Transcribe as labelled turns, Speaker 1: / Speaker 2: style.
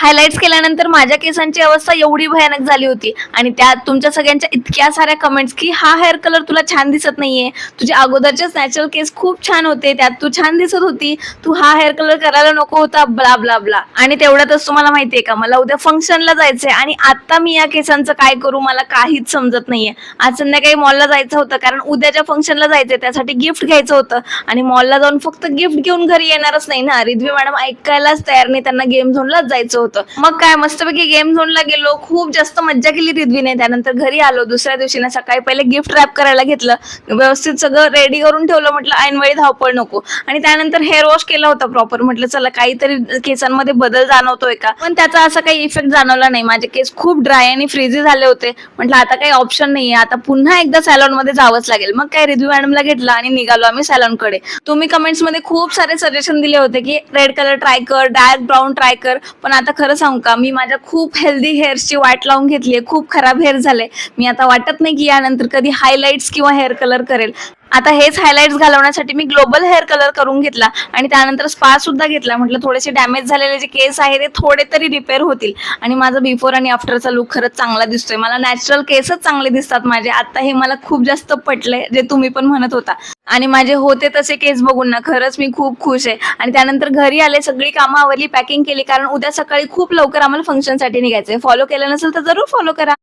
Speaker 1: Highlights केल्यानंतर माझ्या केसांची अवस्था एवढी भयानक झाली होती आणि त्यात तुमच्या सगळ्यांच्या इतक्या साऱ्या कमेंट्स की हा हेअर कलर तुला छान दिसत नाहीये, तुझे अगोदरचेच नॅचरल केस खूप छान होते, त्यात तू छान दिसत होती, तू हा हेअर कलर करायला नको होता, ब्ला ब्ला ब्ला. आणि तेवढ्यातच तुम्हाला माहितीये का, मला उद्या फंक्शनला जायचंय आणि आता मी या केसांचं काय करू मला काहीच समजत नाहीये. आज संध्याकाळी मॉलला जायचं होतं कारण उद्याच्या फंक्शनला जायचंय, त्यासाठी गिफ्ट घ्यायचं होतं आणि मॉलला जाऊन फक्त गिफ्ट घेऊन घरी येणारच नाही ना. रिद्वी मॅडम ऐकायलाच तयार नाही, त्यांना गेम झोनलाच जायचं होतं. मग काय मस्तपैकी गेम झोनला गेलो, खूप जास्त मज्जा केली रिद्वीने. त्यानंतर घरी आलो. दुसऱ्या दिवशी ना सकाळी पहिले गिफ्ट रॅप करायला घेतलं, व्यवस्थित सगळं रेडी करून ठेवलं, म्हटलं ऐनवेळी धावपळ नको. आणि त्यानंतर हेअर वॉश केला होता प्रॉपर. म्हटलं चला काहीतरी केसांमध्ये बदल जाणवतोय का, पण त्याचा असा काही इफेक्ट जाणवला नाही. माझे केस खूप ड्राय आणि फ्रीझी झाले होते. म्हटलं आता काही ऑप्शन नाहीये, आता पुन्हा एकदा सॅलॉन मध्ये जावंच लागेल. मग काय रिद्वी मॅडमला घेतलं आणि निघालो आम्ही सॅलॉन कडे. तुम्ही कमेंट्स मध्ये खूप सारे सजेशन दिले होते की रेड कलर ट्राय कर, डार्क ब्राऊन ट्राय कर, पण आता खरं सांगू का, मी माझ्या खूप हेल्दी हेअर्सची वाट लावून घेतलीये. खूप खराब हेअर झाले. मी आता वाटत नाही की यानंतर कधी हायलाइट्स किंवा हेअर कलर करेल. आता हेच हायलाइट्स घालवण्यासाठी मी ग्लोबल हेअर कलर करून घेतला आणि त्यानंतर स्पा सुद्धा घेतला. म्हटलं थोडेसे डॅमेज झालेले जे केस आहे ते थोडे तरी रिपेअर होतील. आणि माझा बिफोर आणि आफ्टरचा लुक खरंच चांगला दिसतोय. मला नॅचरल केसच चांगले दिसतात माझे. आता हे मला खूप जास्त पटलंय, जे तुम्ही पण म्हणत होता. आणि माझे होते तसे केस बघून ना खरंच मी खूप खुश आहे. आणि त्यानंतर घरी आले, सगळी कामं आवरली, पॅकिंग केली, कारण उद्या सकाळी खूप लवकर आम्हाला फंक्शनसाठी निघायचंय. फॉलो केलं नसेल तर जरूर फॉलो करा.